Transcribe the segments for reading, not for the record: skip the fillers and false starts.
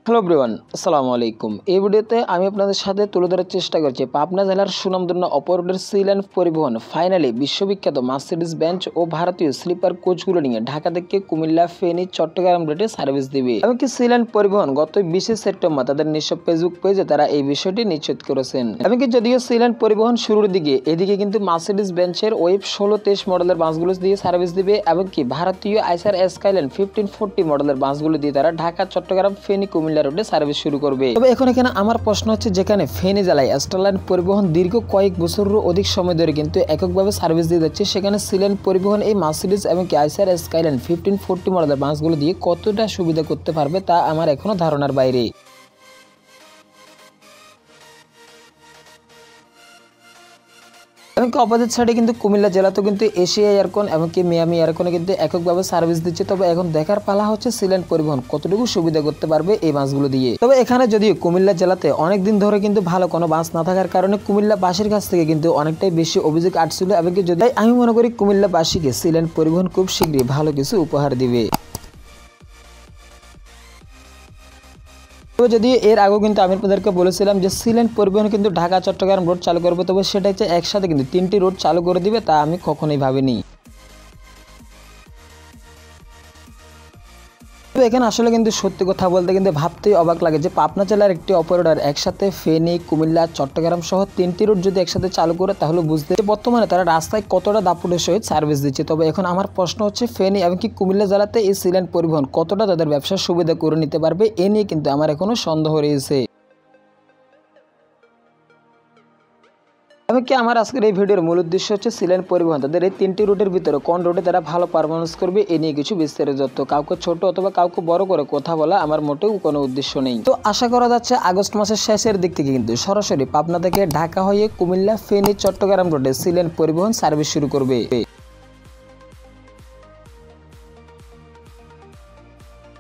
Hello everyone, আসসালামু আলাইকুম। এই ভিডিওতে আমি আপনাদের সাথে তুলে ধরার চেষ্টা করছি পাবনা জেলার সুনামধন্য অপারেটর সি লাইন পরিবহন ফাইনালি বিশ্ববিখ্যাত মার্সিডিজ বেঞ্চ ও ভারতীয় স্লিপার কোচগুলো নিয়ে ঢাকা থেকে কুমিল্লা, ফেনী, চট্টগ্রাম রুটে সার্ভিস দিবে। এমনকি সি লাইন পরিবহন গত 20 সেপ্টেম্বর তাদের নিজস্ব ফেসবুক পেজে তারা এই বিষয়টি নিশ্চিত করেছেন। এমনকি যদিও সি লাইন পরিবহন শুরুর দিকে এদিকে কিন্তু মার্সিডিজ বেঞ্চের ওয়েব 16-23 মডেলের বাসগুলো দিয়ে সার্ভিস দিবে, এমনকি ভারতীয় আইসার স্কাইলাইন 1540 মডেলের বাসগুলো দিয়ে তারা ঢাকা, চট্টগ্রাম, ফেনী, কুমিল্লা রোডে সার্ভিস শুরু করবে। তবে এখন এখানে আমার প্রশ্ন হচ্ছে, যেখানে ফেনী জেলায় স্টারলাইন পরিবহন দীর্ঘ কয়েক বছরেরও অধিক সময় ধরে কিন্তু এককভাবে সার্ভিস দিয়ে যাচ্ছে, সেখানে সি লাইন পরিবহন এই মার্সিডিজ এবং আইসার স্কাইলাইন 1540 মডেলের বাসগুলো দিয়ে কতটা সুবিধা করতে পারবে তা আমার এখনো ধারণার বাইরে। এমনকি অপোজিট সাইডে কিন্তু কুমিল্লা জেলাতেও কিন্তু এশিয়া এয়ারকন এমনকি মিয়ামি এয়ারকনে কিন্তু এককভাবে সার্ভিস দিচ্ছে। তবে এখন দেখার পালা হচ্ছে সি লাইন পরিবহন কতটুকু সুবিধা করতে পারবে এই বাসগুলো দিয়ে। তবে এখানে যদিও কুমিল্লা জেলাতে অনেকদিন ধরে কিন্তু ভালো কোনো বাস না থাকার কারণে কুমিল্লাবাসীর কাছ থেকে কিন্তু অনেকটাই বেশি অভিযোগ আসছিল, এমনকি যদি আমি মনে করি কুমিল্লাবাসীকে সি লাইন পরিবহন খুব শীঘ্রই ভালো কিছু উপহার দিবে। যদি এর আগেও কিন্তু আমি আপনাদেরকে বলেছিলাম যে সি লাইন পরিবহন কিন্তু ঢাকা চট্টগ্রাম রোড চালু করবে, তবে সেটা হচ্ছে একসাথে কিন্তু 3টি রোড চালু করে দিবে, তা আমি কখনোই ভাবিনি। তবে এখানে আসলে কিন্তু সত্যি কথা বলতে কিন্তু ভাবতেই অবাক লাগে যে পাবনা জেলার একটি অপারেটর একসাথে ফেনী, কুমিল্লা, চট্টগ্রাম সহ 3টি রুট যদি একসাথে চালু করে তাহলে বুঝতে বর্তমানে তারা রাস্তায় কতটা দাপুটের সহিত সার্ভিস দিচ্ছে। তবে এখন আমার প্রশ্ন হচ্ছে, ফেনী এমনকি কুমিল্লা জেলাতে এই সি লাইন পরিবহন কতটা তাদের ব্যবসার সুবিধা করে নিতে পারবে, এ নিয়ে কিন্তু আমার এখনো সন্দেহ রয়েছে। এমনকি আমার আজকের এই ভিডিওর মূল উদ্দেশ্য হচ্ছে সি লাইন পরিবহন তাদের এই 3টি রুটের ভিতরে কোন রুটে তারা ভালো পারফরমেন্স করবে এ নিয়ে কিছু বিস্তারিত তথ্য। কাউকে ছোট অথবা কাউকে বড় করে কথা বলা আমার মোটেও কোনো উদ্দেশ্য নেই। তো আশা করা যাচ্ছে আগস্ট মাসের শেষের দিক থেকে কিন্তু সরাসরি পাবনা থেকে ঢাকা হয়ে কুমিল্লা, ফেনী, চট্টগ্রাম রোডে সি লাইন পরিবহন সার্ভিস শুরু করবে।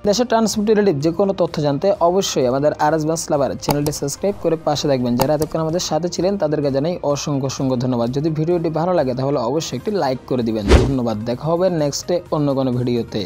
দেশের ট্রান্সপোর্ট রিলেটেড যে কোনো তথ্য জানতে অবশ্যই আমাদের আরএস বাস লাভার চ্যানেলটি সাবস্ক্রাইব করে পাশে থাকবেন। যারা এতক্ষণ আমাদের সাথে ছিলেন তাদেরকে জানাই অসংখ্য ধন্যবাদ। যদি ভিডিওটি ভালো লাগে তাহলে অবশ্যই একটি লাইক করে দিবেন। ধন্যবাদ। দেখা হবে নেক্সটে অন্য কোনো ভিডিওতে।